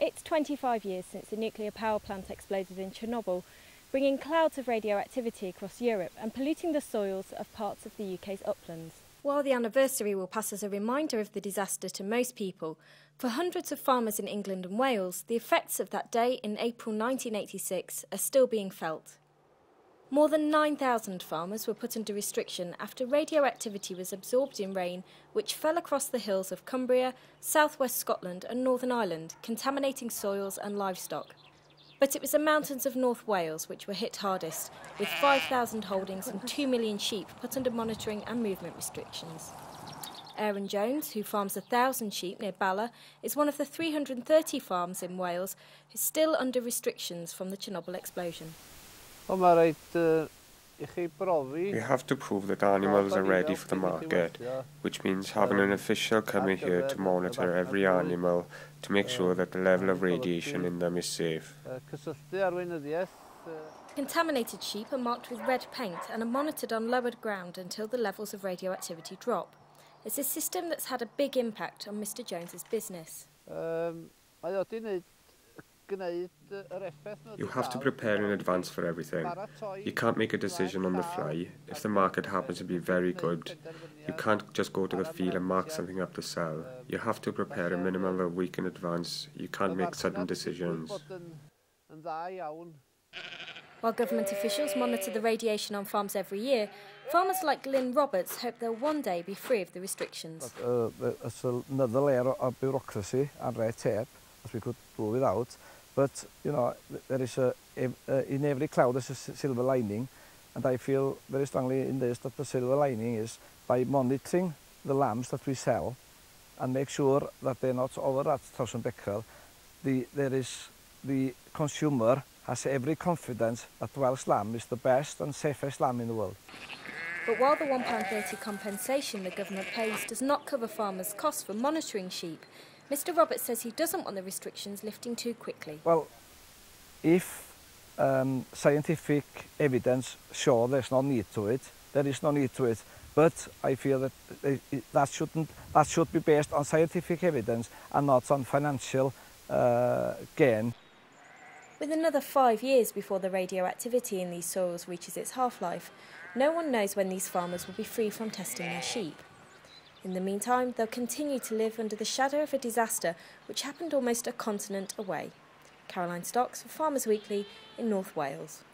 It's 25 years since the nuclear power plant exploded in Chernobyl, bringing clouds of radioactivity across Europe and polluting the soils of parts of the UK's uplands. While the anniversary will pass as a reminder of the disaster to most people, for hundreds of farmers in England and Wales, the effects of that day in April 1986 are still being felt. More than 9,000 farmers were put under restriction after radioactivity was absorbed in rain which fell across the hills of Cumbria, southwest Scotland and Northern Ireland, contaminating soils and livestock. But it was the mountains of North Wales which were hit hardest, with 5,000 holdings and 2 million sheep put under monitoring and movement restrictions. Aaron Jones, who farms 1,000 sheep near Bala, is one of the 330 farms in Wales who's still under restrictions from the Chernobyl explosion. We have to prove that animals are ready for the market, which means having an official coming here to monitor every animal to make sure that the level of radiation in them is safe. Contaminated sheep are marked with red paint and are monitored on lowered ground until the levels of radioactivity drop. It's a system that's had a big impact on Mr Jones's business. You have to prepare in advance for everything. You can't make a decision on the fly. If the market happens to be very good, you can't just go to the field and mark something up to sell. You have to prepare a minimum of a week in advance. You can't make sudden decisions. While government officials monitor the radiation on farms every year, farmers like Lynn Roberts hope they'll one day be free of the restrictions. It's another layer of bureaucracy and red tape, as we could do without. But, you know, there is in every cloud there's a silver lining, and I feel very strongly in this that the silver lining is by monitoring the lambs that we sell and make sure that they're not over that 1,000 becquerel. The consumer has every confidence that Welsh lamb is the best and safest lamb in the world. But while the £1.30 compensation the government pays does not cover farmers' costs for monitoring sheep, Mr Roberts says he doesn't want the restrictions lifting too quickly. Well, if scientific evidence shows there's no need to it, there is no need to it. But I feel that that should be based on scientific evidence and not on financial gain. With another 5 years before the radioactivity in these soils reaches its half-life, no one knows when these farmers will be free from testing their sheep. In the meantime, they'll continue to live under the shadow of a disaster which happened almost a continent away. Caroline Stocks for Farmers Weekly in North Wales.